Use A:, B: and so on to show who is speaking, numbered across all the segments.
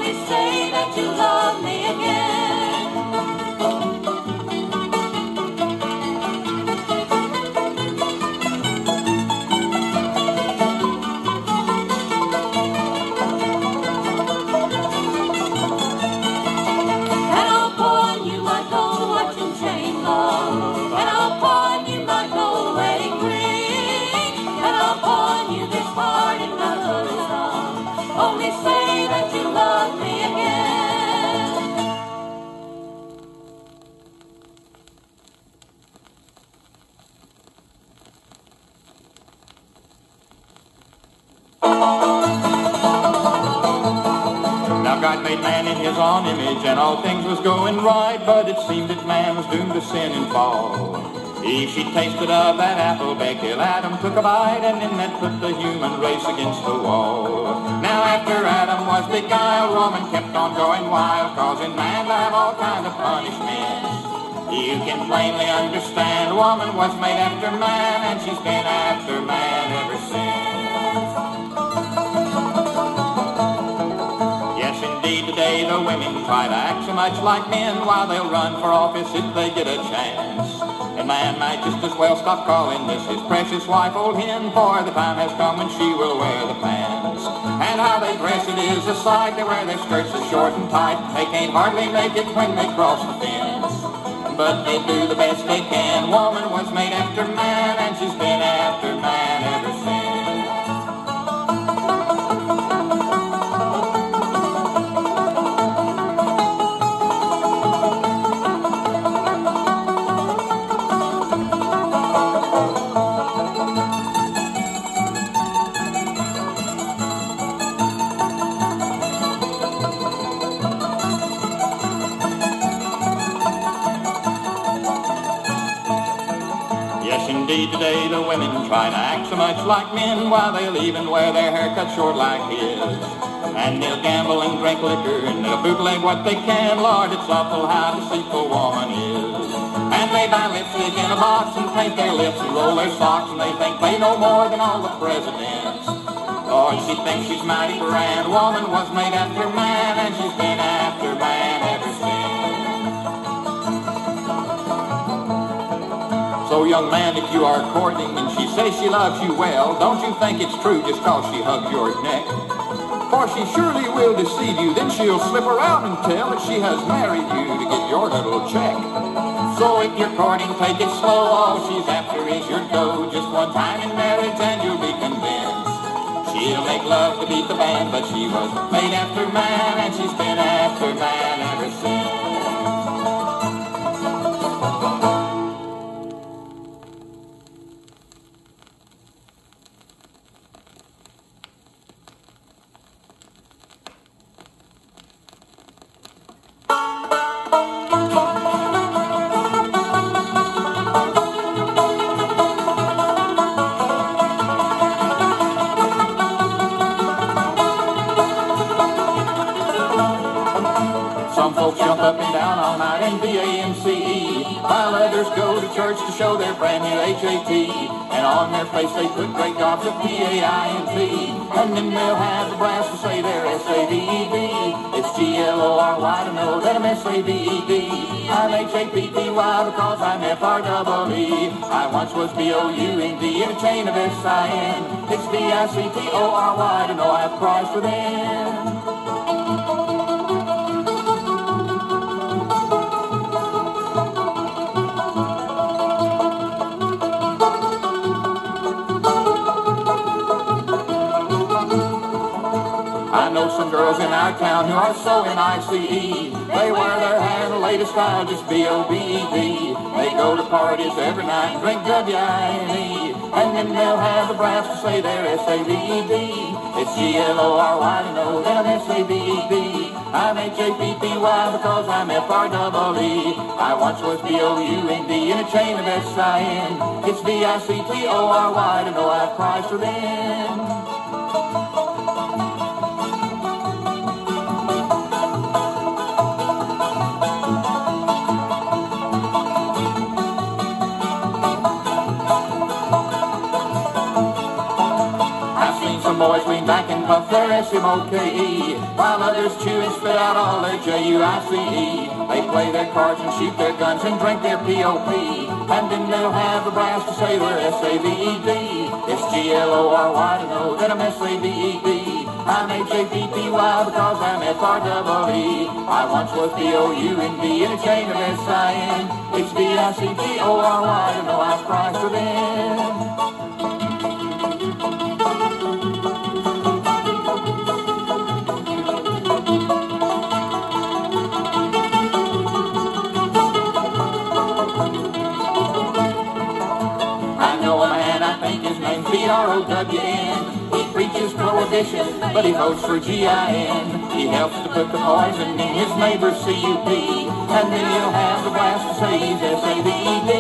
A: only say that you love me again. And I'll pawn you my gold watch and chain, love. And I'll pawn you my gold wedding ring. And I'll pawn you this heart and another song. Only say that you love me again.
B: Now God made man in his own image, and all things was going right, but it seemed that man was doomed to sin and fall. Eve, she tasted of that apple, back till Adam took a bite, and then that put the human race against the wall. Now after Adam was beguiled, woman kept on going wild, causing man to have all kind of punishments. You can plainly understand, woman was made after man, and she's been after man ever since. Yes, indeed, today the women try to act so much like men, while they'll run for office if they get a chance. And man might just as well stop calling this his precious wife, old hen, for the time has come when she will wear the pants. And how they dress it is a sight, they wear their skirts so short and tight, they can't hardly make it when they cross the fence. But they do the best they can, woman was made after man, and she's been after man ever since. Indeed, today the women try to act so much like men, while they'll even wear their hair cut short like his. And they'll gamble and drink liquor, and they'll bootleg what they can. Lord, it's awful how deceitful woman is. And they buy lipstick in a box and paint their lips and roll their socks, and they think they know more than all the presidents. Lord, she thinks she's mighty grand. Woman was made after man, and she's been after man ever since. So young man, if you are courting and she says she loves you well, don't you think it's true just cause she hugs your neck? For she surely will deceive you, then she'll slip around and tell that she has married you to get your little check. So if you're courting, take it slow, all she's after is your dough. Just one time in marriage and you'll be convinced. She'll make love to beat the band, but she was made after man, and she's been after man ever since. Jump up and down all night in B-A-M-C-E, while others go to church to show their brand new H-A-T. And on their face they put great gobs of P-A-I-N-T, and then they'll have the brass to say they're S-A-V-E-D. It's G-L-O-R-Y to know that I'm S-A-V-E-D. I'm H-A-P-P-Y because I'm F-R-E-E. I once was B-O-U-N-D in a chain of S-I-N. It's B-I-C-T-O-R-Y to know I have Christ within. I know some girls in our town who are so N-I-C-E. They wear their hair in the latest style, just B-O-B-E-D. They go to parties every night and drink W-I-N-E. And then they'll have the brass to say they're S-A-V-E-D. It's G-L-O-R-Y to know that I'm S-A-V-E-D. I'm H-A-P-P-Y because I'm F-R-E-E. I once was B-O-U-N-D in a chain of S-I-N. It's B-I-C-T-O-R-Y to know I have Christ within. Boys lean back and puff their S-M-O-K-E, while others chew and spit out all their J-U-I-C-E. They play their cards and shoot their guns and drink their P-O-P, and then they'll have the brass to say we're S-A-V-E-D. It's G-L-O-R-Y to know that I'm S-A-V-E-D. I'm H-A-P-P-Y because I'm F-R-E-E. I once was B-O-U-N-D in a chain of S-I-N. It's B-I-C-T-O-R-Y to know I've Christ within. B-R-O-W-N. He preaches prohibition, but he votes for G-I-N. He helps to put the poison in his neighbor's C-U-P, and then he'll have the brass to say he's S-A-V-E-D.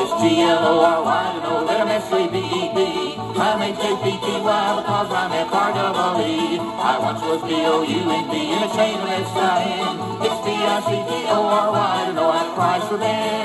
B: It's G-L-O-R-Y to know that I'm S-A-V-E-D. I'm H-A-P-P-Y because I'm F-R-E-E. I once was B-O-U-N-D in a chain of S-I-N. It's B-I-C-T-O-R-Y to know I'm Christ within.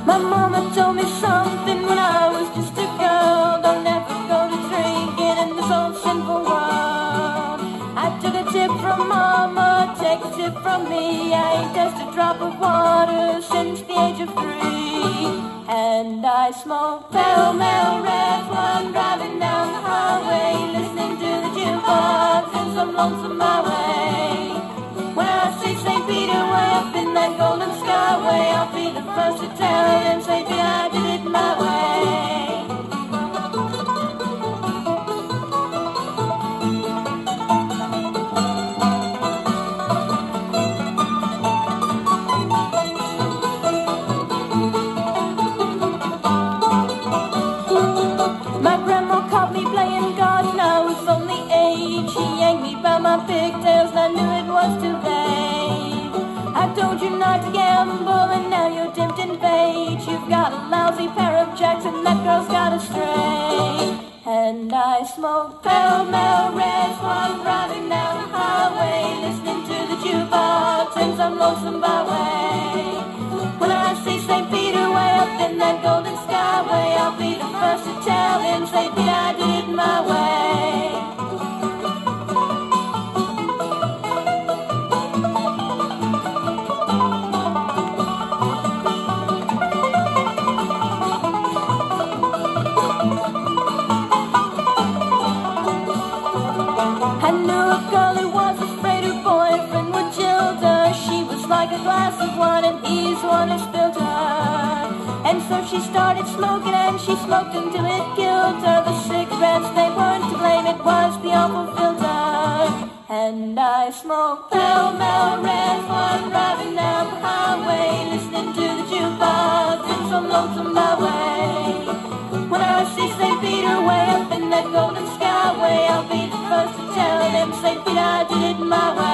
A: My mama told me something when I was just a girl. Don't ever go to drinking in this old sinful world. I took a tip from mama, take a tip from me. I ain't touched a drop of water since the age of 3. And I smoke Pall Mall Reds while I'm driving down the highway, listening to the jukebox in some lonesome byway. When I see St. Peter way up in that golden skyway, I'll be the first to tell him, say, I did it my way. My grandma caught me playing God when I was only 8. She yanked me by my pigtails and I knew it was too late. I told you not to gamble and now you're tempting fate. You've got a lousy pair of jacks and that girl's got a stray. And I smoke Pall Mall Reds while I'm driving down the highway, listening to the jukebox in some lonesome byway. When I see St. Peter way up in that golden skyway, I'll be the first to tell him, say, I did it my way. I knew a girl who was afraid her boyfriend would jilt her. She was like a glass of wine and he's one who spilled her. And so she started smoking, and she smoked until it killed her. The cigarettes, they weren't to blame, it was the awful filter. And I smoked pell-mell red one, driving down the highway, listening to the jukebox in some lonesome byway. When I see St. Peter way up in that golden skyway, I'll be the first to tell him, St. Peter, I did it my way.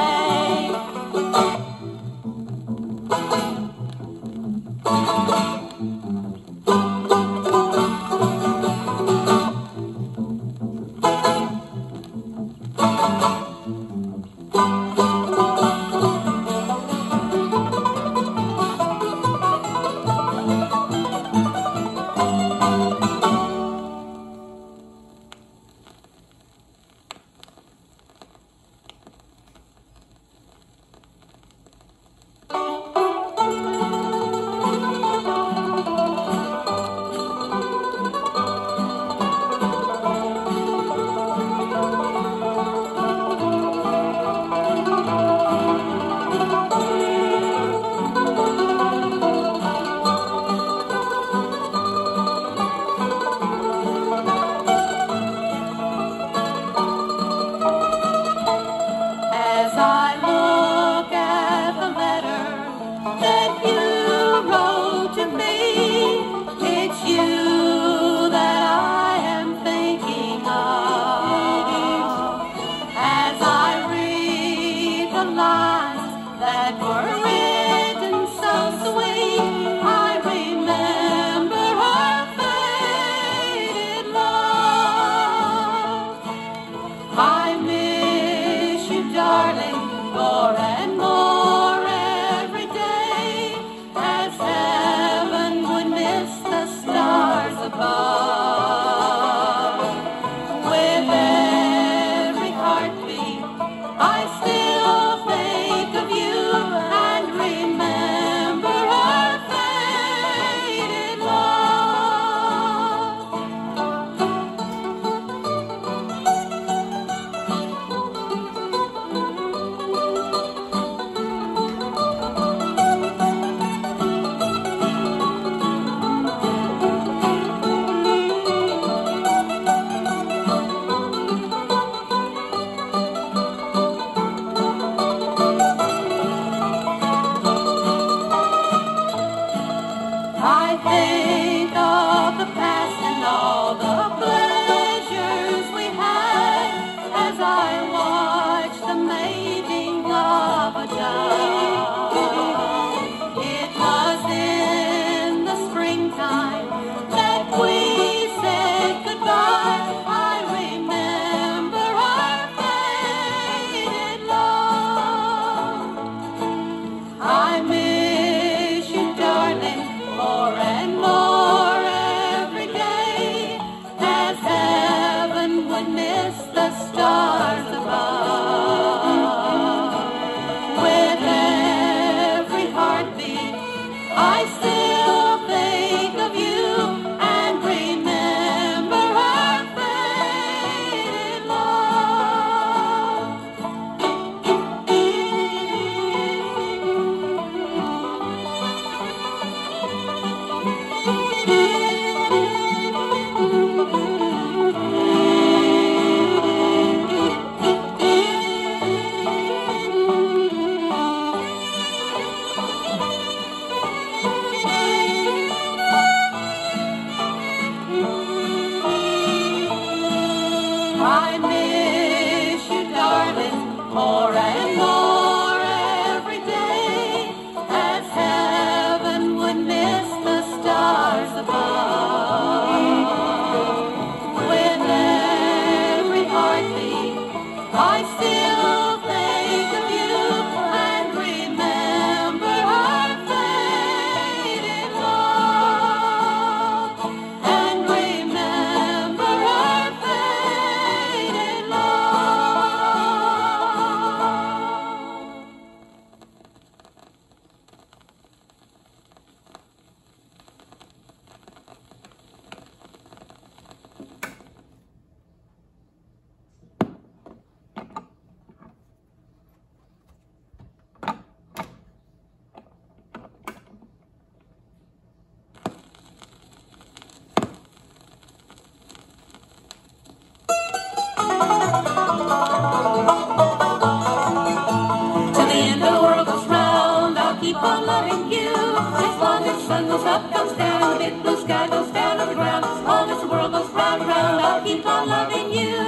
A: sky goes down to the ground, as long as the world goes round and round, I'll keep on loving you.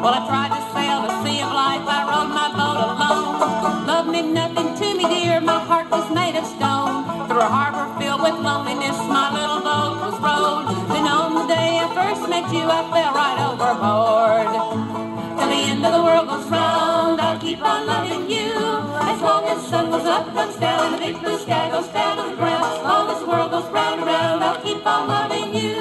A: Well, I tried to sail the sea of life, I rowed my boat alone. Love meant nothing to me, dear, my heart was made of stone. Through a harbor filled with loneliness, my little boat was rowed. Then on the day I first met you, I fell right overboard. Till the end of the world goes round, I'll keep on loving you. As long as the sun goes up, comes down, and the big blue sky goes down to the ground, as long as the world goes round and round, I'll keep on loving you.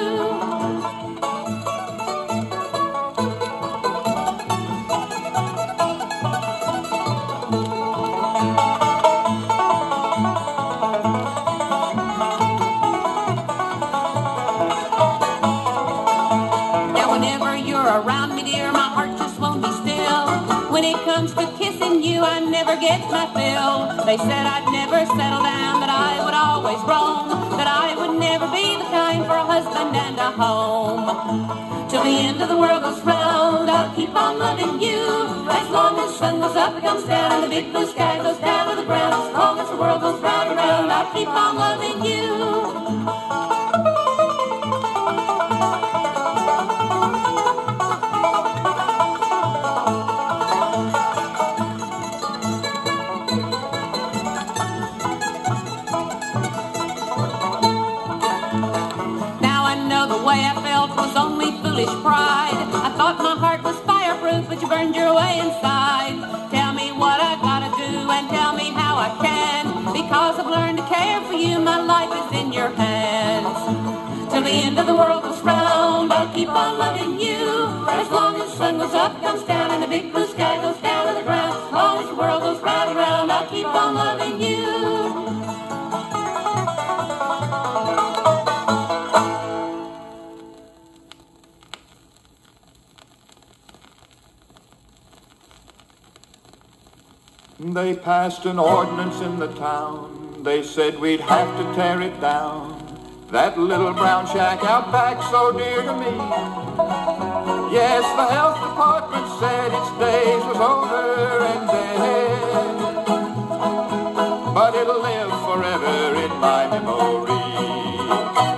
A: Around me, dear, my heart just won't be still. When it comes to kissing you, I never get my fill. They said I'd never settle down, that I would always roam, that I would never be the kind for a husband and a home. Till the end of the world goes round, I'll keep on loving you. As long as the sun goes up, it comes down, and the big blue sky goes down to the ground, as long as the world goes round and round, I'll keep on loving you. Was only foolish pride. I thought my heart was fireproof, but you burned your way inside. Tell me what I gotta do and tell me how I can, because I've learned to care for you, my life is in your hands. Till the end of the world goes round, I'll keep on loving you. As long as the sun goes up, comes down, and the big blue sky goes down to the ground, as long as the world goes round and round, I'll keep on loving you.
B: They passed an ordinance in the town. They said we'd have to tear it down. That little brown shack out back so dear to me. Yes, the health department said its days was over and dead, but it'll live forever in my memory.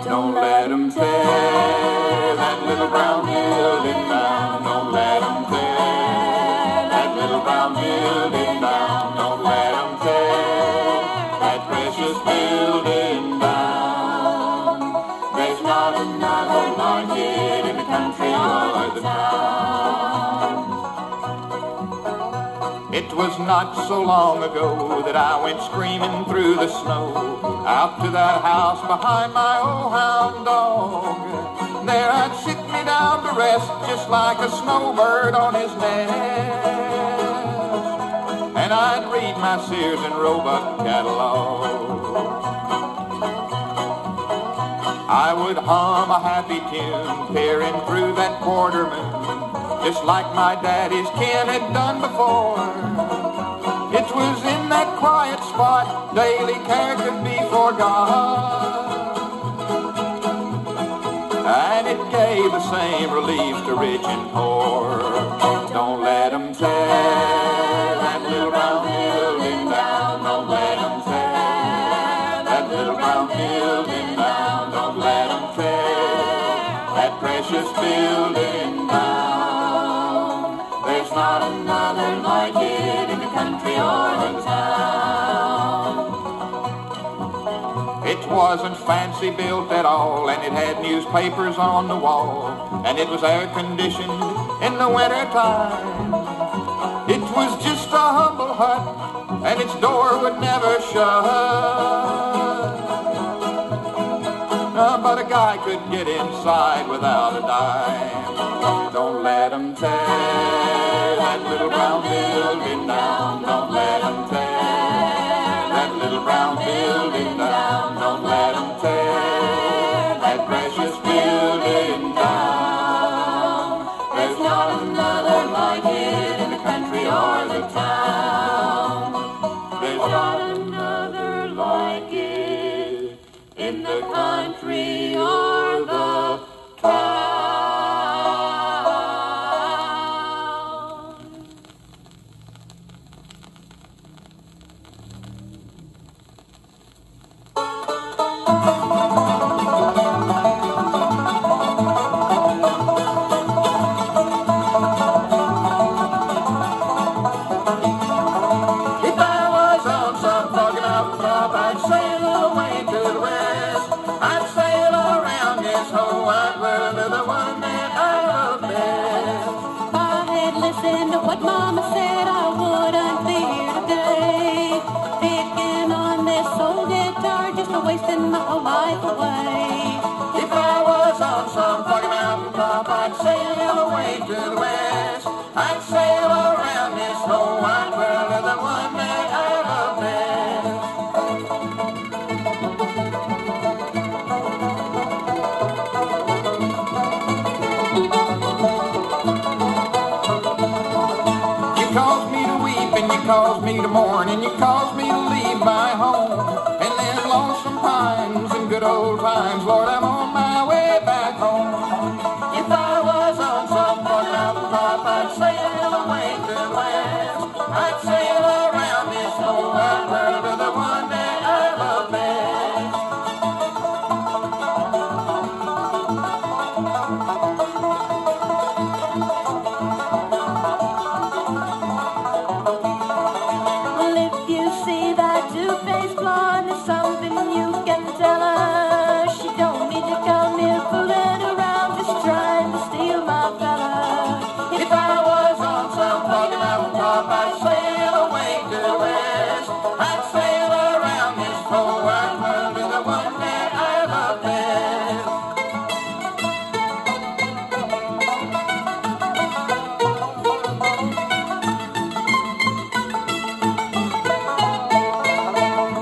B: Don't let them tear that little brown building down. Don't let them tear that little brown building down. Don't let them tear that precious building down. There's not another market in the country or the town. It was not so long ago that I went screaming through the snow out to that house behind my old hound dog. There I'd sit me down to rest just like a snowbird on his nest, and I'd read my Sears and Roebuck catalog. I would hum a happy tune, peering through that quarter moon, just like my daddy's kin had done before. It was in that quiet spot daily care could be forgot, and it gave the same relief to rich and poor. Don't let them tear that little brown building down. Don't let them tear that little brown building down. Don't let them tear that precious building down. There's not another like it in the country or the town. It wasn't fancy built at all, and it had newspapers on the wall, and it was air conditioned in the winter time. It was just a humble hut, and its door would never shut. But a guy could get inside without a dime. Don't let them tear that little brown building down. Don't let them tear that little brown building down. Don't let them tear that precious building down. There's not another like it in the country or the town. There's not another like it in the country or the town. away to the west. I'd sail around this whole wide world to the one that I love best. You caused me to weep and you caused me to mourn and you caused me to leave my home and then lonesome pines and good old times. Lord, I'm on my way back home. If I was on some far mountain top, I'd sail away to the west. I'd sail around this whole wide world to the one that I love best.
A: Well, if you see that two-faced blonde, there's something you can tell her. She don't need to come here fooling around, just trying to steal my fella.
B: If I was on some foggy mountain top, I'd sail away to the west. I'd sail around this whole wide world to the one that I love best.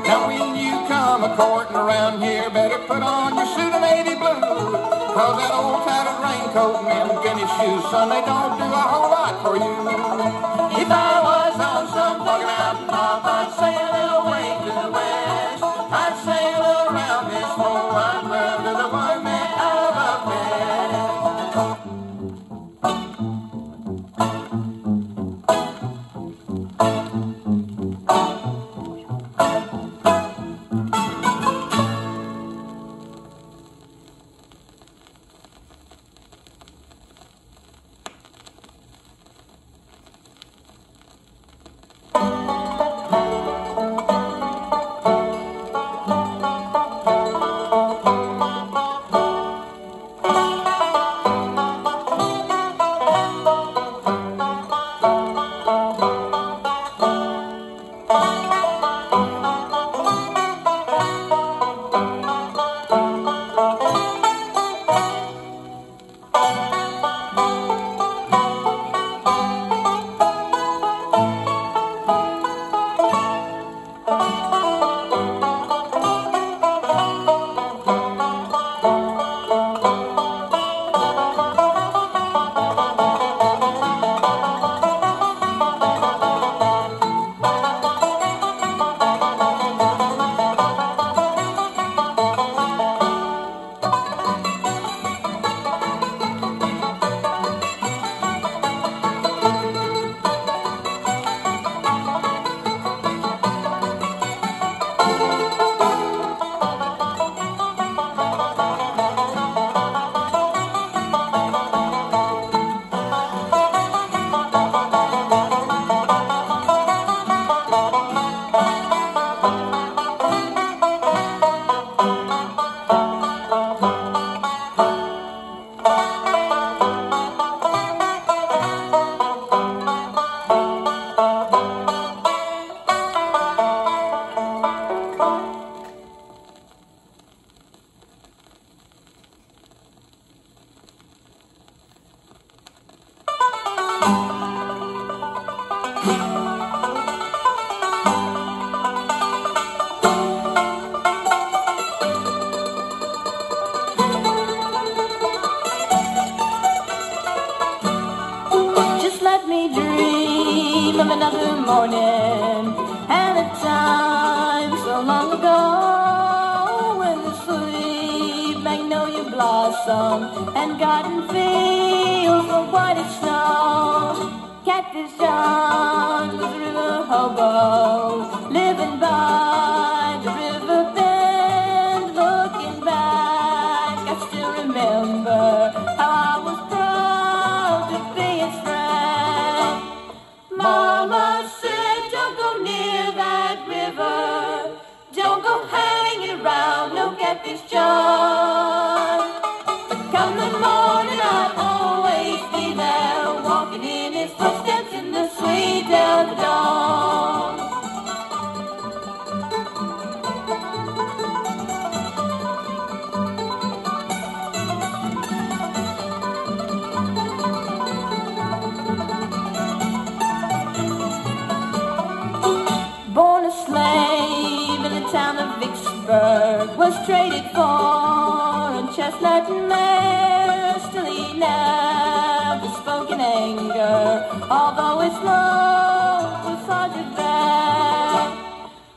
B: Now when you come a-courting around here, better put on your suit of navy blue, 'cause that old tattered raincoat and them tennis shoes, son, they don't do a whole lot for you. If I was on some foggy mountain top, I'd sail away to the west. I'd sail around this whole wide world to the one that I love best.
A: Just let me dream of another morning and a time so long ago when the sweet magnolia blossomed and garden fields were white as snow. Catfish John was a river hobo living by the river bend. Looking back, I still remember how I was proud to be his friend. Mama said, don't go near that river, don't go hanging around no Catfish John. But come the morning, I'll always be there, walking in his footsteps in the sweet of the dawn. Bluebird was traded for a chestnut mare. Still he never spoke in anger, although his love was hard to bear.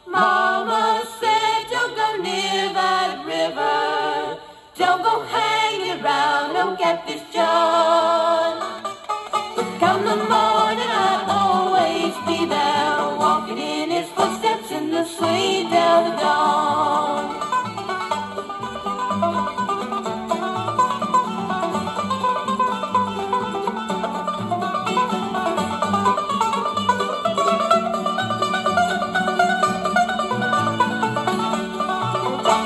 A: Mama said, don't go near that river, don't go hanging around no catfish John. But come the morning, I'll always be there, walking in his footsteps in the sweet till the dawn.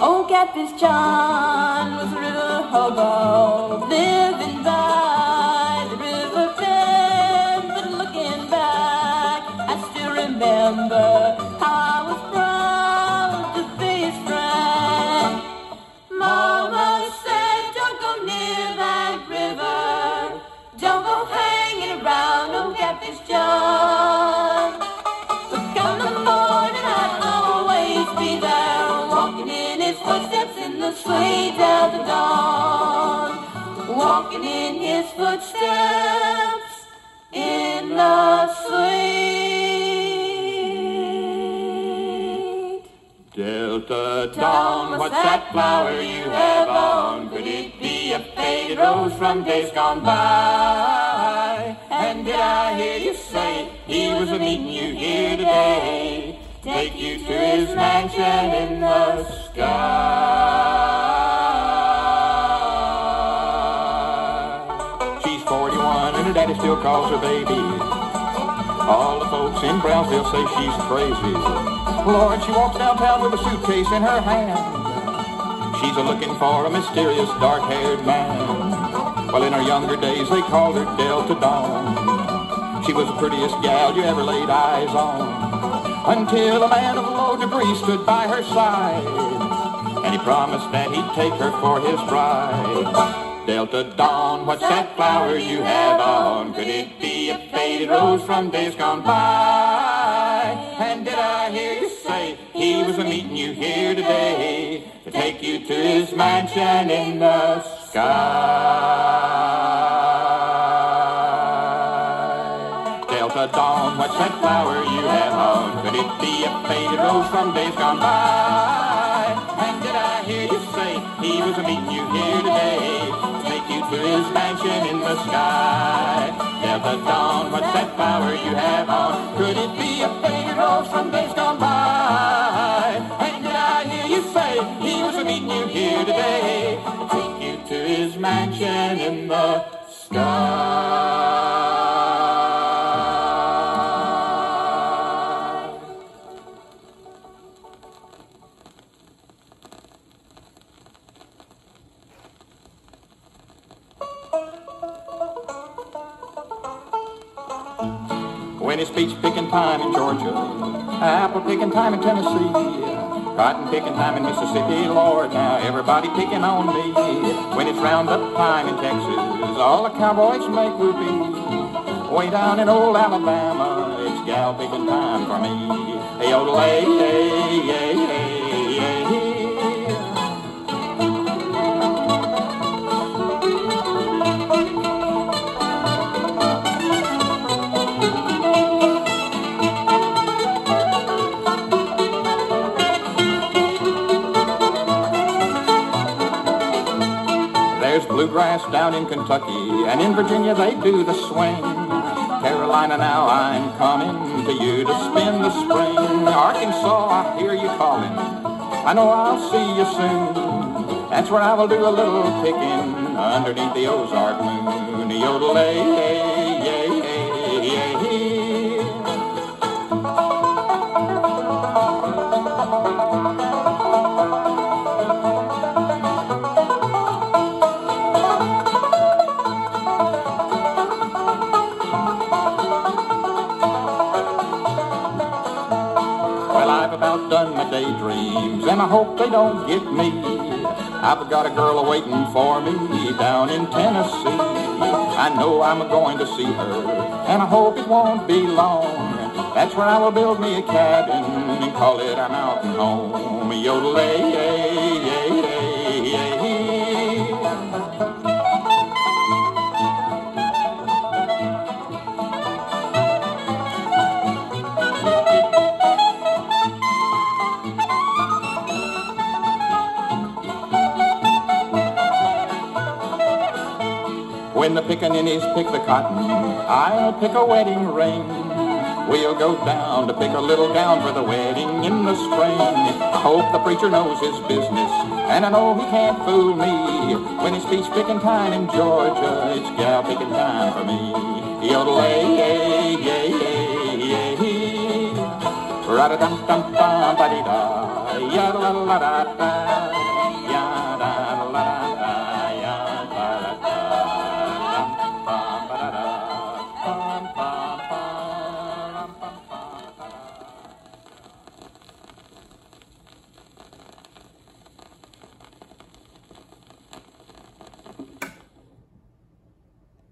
A: Oh, Catfish John was a river hobo, living by the river bend. But looking back, I still remember how I was proud to be his friend. Mama said, don't go near that river, don't go hanging around no Catfish John. But come the morning, I'll always be there, walking in his footsteps in the sweet till the dawn. Walking in his footsteps in the sweet
B: Delta Dawn, what's that flower you have on? Could it be a faded rose from days gone by? And did I hear you say he was a-meeting you here today? Take you to his mansion in the sky. She's 41 and her daddy still calls her baby. All the folks in Brownsville say she's crazy. Lord, she walks downtown with a suitcase in her hand. She's a-looking for a mysterious dark-haired man. Well, in her younger days they called her Delta Dawn. She was the prettiest gal you ever laid eyes on, until a man of low degree stood by her side, and he promised that he'd take her for his bride. Delta Dawn, what's that flower you have on? Could it be a faded rose from days gone by? And did I hear you say he was a-meeting you here today to take you to his mansion in the sky? Delta Dawn, what's that flower you have on? Could it be a faded rose from days gone by? And did I hear you say he was a-meeting you here today to take you to his mansion in the sky? Delta Dawn, what's that flower you have on? Could it be a faded rose from days gone by? And did I hear you say he was a-meeting you here today to take you to his mansion in the sky? When it's peach picking time in Georgia, apple picking time in Tennessee, cotton picking time in Mississippi, Lord, now everybody picking on me. When it's roundup time in Texas, all the cowboys make whoopee. Way down in old Alabama, it's gal picking time for me. Hey, old lady, hey, hey, hey, hey. There's bluegrass down in Kentucky, and in Virginia they do the swing. Carolina, now I'm coming to you to spin the spring. Arkansas, I hear you calling, I know I'll see you soon. That's where I will do a little picking underneath the Ozark moon. Yodel-ay, yay, yay, yay, yay. Done my daydreams, and I hope they don't get me. I've got a girl waiting for me down in Tennessee. I know I'm going to see her, and I hope it won't be long. That's where I will build me a cabin and call it our mountain home. Yodelay. When the pickaninnies pick the cotton, I'll pick a wedding ring. We'll go down to pick a little gown for the wedding in the spring. I hope the preacher knows his business, and I know he can't fool me. When it's peach picking time in Georgia, it's gal picking time for me. Yodelay, ra-da-dum-dum-dum, ba-dee-da, ya-da-la-la-da-da.